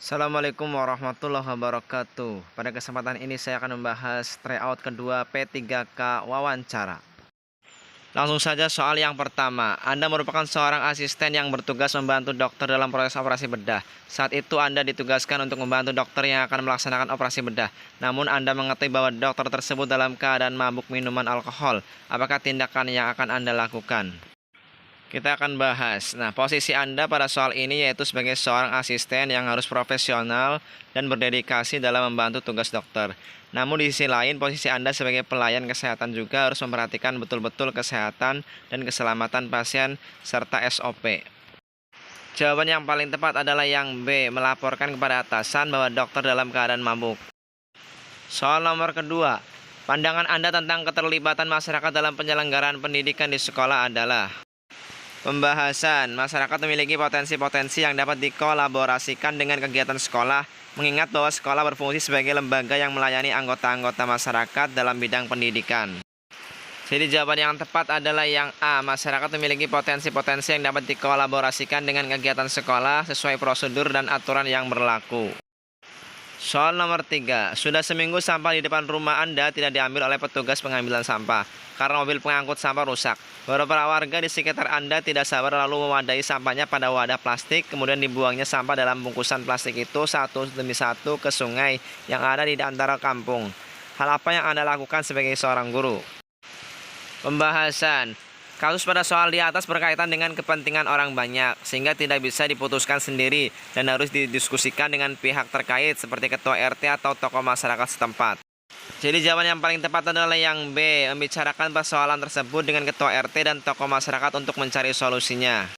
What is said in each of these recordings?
Assalamualaikum warahmatullahi wabarakatuh. Pada kesempatan ini saya akan membahas tryout kedua P3K wawancara. Langsung saja soal yang pertama. Anda merupakan seorang asisten yang bertugas membantu dokter dalam proses operasi bedah. Saat itu Anda ditugaskan untuk membantu dokter yang akan melaksanakan operasi bedah. Namun Anda mengetahui bahwa dokter tersebut dalam keadaan mabuk minuman alkohol. Apakah tindakan yang akan Anda lakukan? Kita akan bahas. Nah, posisi Anda pada soal ini yaitu sebagai seorang asisten yang harus profesional dan berdedikasi dalam membantu tugas dokter. Namun di sisi lain, posisi Anda sebagai pelayan kesehatan juga harus memperhatikan betul-betul kesehatan dan keselamatan pasien serta SOP. Jawaban yang paling tepat adalah yang B, melaporkan kepada atasan bahwa dokter dalam keadaan mabuk. Soal nomor kedua, pandangan Anda tentang keterlibatan masyarakat dalam penyelenggaraan pendidikan di sekolah adalah: pembahasan, masyarakat memiliki potensi-potensi yang dapat dikolaborasikan dengan kegiatan sekolah, mengingat bahwa sekolah berfungsi sebagai lembaga yang melayani anggota-anggota masyarakat dalam bidang pendidikan. Jadi jawaban yang tepat adalah yang A, masyarakat memiliki potensi-potensi yang dapat dikolaborasikan dengan kegiatan sekolah sesuai prosedur dan aturan yang berlaku. Soal nomor 3, sudah seminggu sampah di depan rumah Anda tidak diambil oleh petugas pengambilan sampah karena mobil pengangkut sampah rusak. Beberapa warga di sekitar Anda tidak sabar lalu mewadai sampahnya pada wadah plastik, kemudian dibuangnya sampah dalam bungkusan plastik itu satu demi satu ke sungai yang ada di antara kampung. Hal apa yang Anda lakukan sebagai seorang guru? Pembahasan. Kasus pada soal di atas berkaitan dengan kepentingan orang banyak, sehingga tidak bisa diputuskan sendiri dan harus didiskusikan dengan pihak terkait seperti ketua RT atau tokoh masyarakat setempat. Jadi jawaban yang paling tepat adalah yang B, membicarakan persoalan tersebut dengan ketua RT dan tokoh masyarakat untuk mencari solusinya.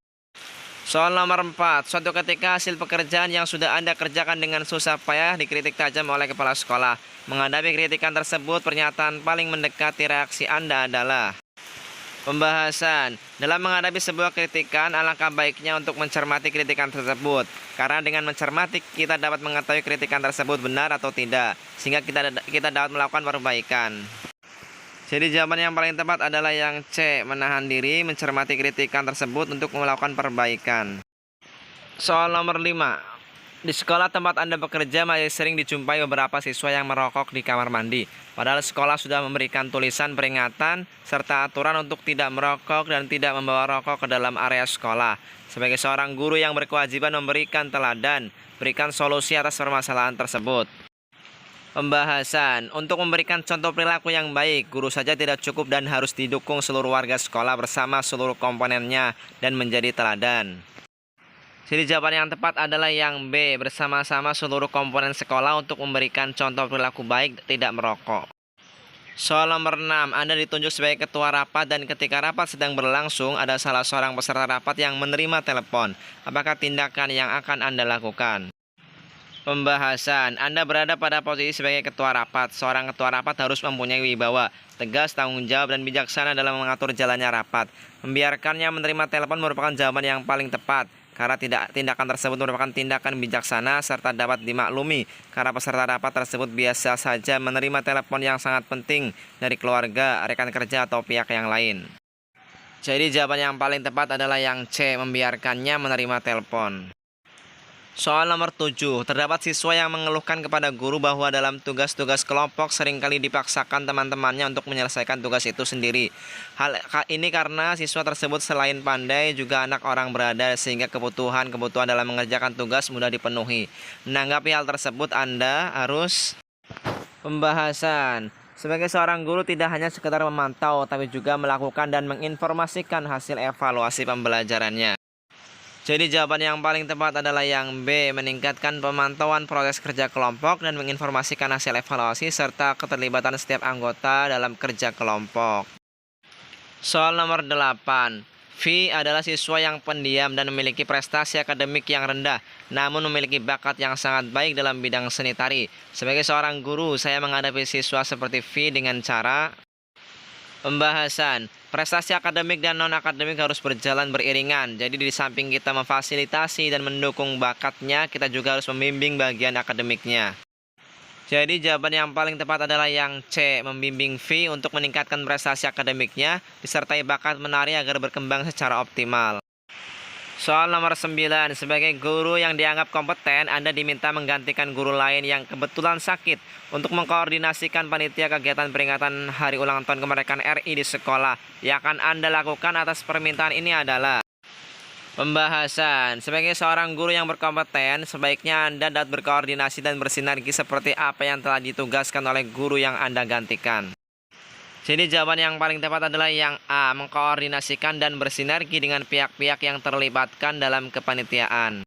Soal nomor 4, suatu ketika hasil pekerjaan yang sudah Anda kerjakan dengan susah payah dikritik tajam oleh kepala sekolah. Menghadapi kritikan tersebut, pernyataan paling mendekati reaksi Anda adalah: pembahasan. Dalam menghadapi sebuah kritikan, alangkah baiknya untuk mencermati kritikan tersebut. Karena dengan mencermati, kita dapat mengetahui kritikan tersebut benar atau tidak, sehingga kita dapat melakukan perbaikan. Jadi jawaban yang paling tepat adalah yang C, menahan diri, mencermati kritikan tersebut untuk melakukan perbaikan. Soal nomor 5. Di sekolah tempat Anda bekerja masih sering dijumpai beberapa siswa yang merokok di kamar mandi. Padahal sekolah sudah memberikan tulisan peringatan serta aturan untuk tidak merokok dan tidak membawa rokok ke dalam area sekolah. Sebagai seorang guru yang berkewajiban memberikan teladan, berikan solusi atas permasalahan tersebut. Pembahasan. Untuk memberikan contoh perilaku yang baik, guru saja tidak cukup dan harus didukung seluruh warga sekolah bersama seluruh komponennya dan menjadi teladan. Jadi jawaban yang tepat adalah yang B, bersama-sama seluruh komponen sekolah untuk memberikan contoh perilaku baik tidak merokok. Soal nomor 6, Anda ditunjuk sebagai ketua rapat dan ketika rapat sedang berlangsung ada salah seorang peserta rapat yang menerima telepon. Apakah tindakan yang akan Anda lakukan? Pembahasan. Anda berada pada posisi sebagai ketua rapat. Seorang ketua rapat harus mempunyai wibawa, tegas, tanggung jawab, dan bijaksana dalam mengatur jalannya rapat. Membiarkannya menerima telepon merupakan jawaban yang paling tepat, karena tindakan tersebut merupakan tindakan bijaksana serta dapat dimaklumi karena peserta rapat tersebut biasa saja menerima telepon yang sangat penting dari keluarga, rekan kerja, atau pihak yang lain. Jadi jawaban yang paling tepat adalah yang C, membiarkannya menerima telepon. Soal nomor 7, terdapat siswa yang mengeluhkan kepada guru bahwa dalam tugas-tugas kelompok seringkali dipaksakan teman-temannya untuk menyelesaikan tugas itu sendiri. Hal ini karena siswa tersebut selain pandai juga anak orang berada sehingga kebutuhan dalam mengerjakan tugas mudah dipenuhi. Menanggapi hal tersebut Anda harus pembahasan. Sebagai seorang guru tidak hanya sekedar memantau tapi juga melakukan dan menginformasikan hasil evaluasi pembelajarannya. Jadi jawaban yang paling tepat adalah yang B, meningkatkan pemantauan proses kerja kelompok dan menginformasikan hasil evaluasi serta keterlibatan setiap anggota dalam kerja kelompok. Soal nomor 8. V adalah siswa yang pendiam dan memiliki prestasi akademik yang rendah, namun memiliki bakat yang sangat baik dalam bidang seni tari. Sebagai seorang guru, saya menghadapi siswa seperti V dengan cara pembahasan. Prestasi akademik dan non-akademik harus berjalan beriringan. Jadi di samping kita memfasilitasi dan mendukung bakatnya, kita juga harus membimbing bagian akademiknya. Jadi jawaban yang paling tepat adalah yang C, membimbing V untuk meningkatkan prestasi akademiknya, disertai bakat menari agar berkembang secara optimal. Soal nomor 9, sebagai guru yang dianggap kompeten, Anda diminta menggantikan guru lain yang kebetulan sakit untuk mengkoordinasikan panitia kegiatan peringatan Hari Ulang Tahun Kemerdekaan RI di sekolah. Yang akan Anda lakukan atas permintaan ini adalah pembahasan. Sebagai seorang guru yang berkompeten, sebaiknya Anda dapat berkoordinasi dan bersinergi seperti apa yang telah ditugaskan oleh guru yang Anda gantikan. Jadi jawaban yang paling tepat adalah yang A, mengkoordinasikan dan bersinergi dengan pihak-pihak yang terlibatkan dalam kepanitiaan.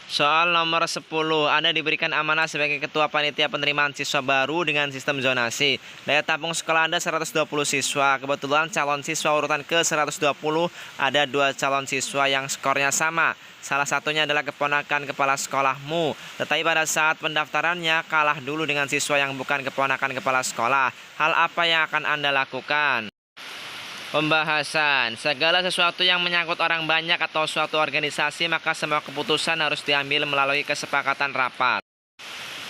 Soal nomor 10, Anda diberikan amanah sebagai ketua panitia penerimaan siswa baru dengan sistem zonasi. Daya tampung sekolah Anda 120 siswa. Kebetulan calon siswa urutan ke-120 ada 2 calon siswa yang skornya sama. Salah satunya adalah keponakan kepala sekolahmu. Tetapi pada saat pendaftarannya kalah dulu dengan siswa yang bukan keponakan kepala sekolah. Hal apa yang akan Anda lakukan? Pembahasan. Segala sesuatu yang menyangkut orang banyak atau suatu organisasi, maka semua keputusan harus diambil melalui kesepakatan rapat.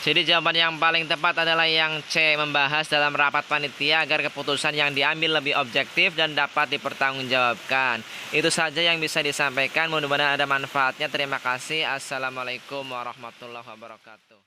Jadi jawaban yang paling tepat adalah yang C, membahas dalam rapat panitia agar keputusan yang diambil lebih objektif dan dapat dipertanggungjawabkan. Itu saja yang bisa disampaikan, mudah-mudahan ada manfaatnya. Terima kasih. Assalamualaikum warahmatullahi wabarakatuh.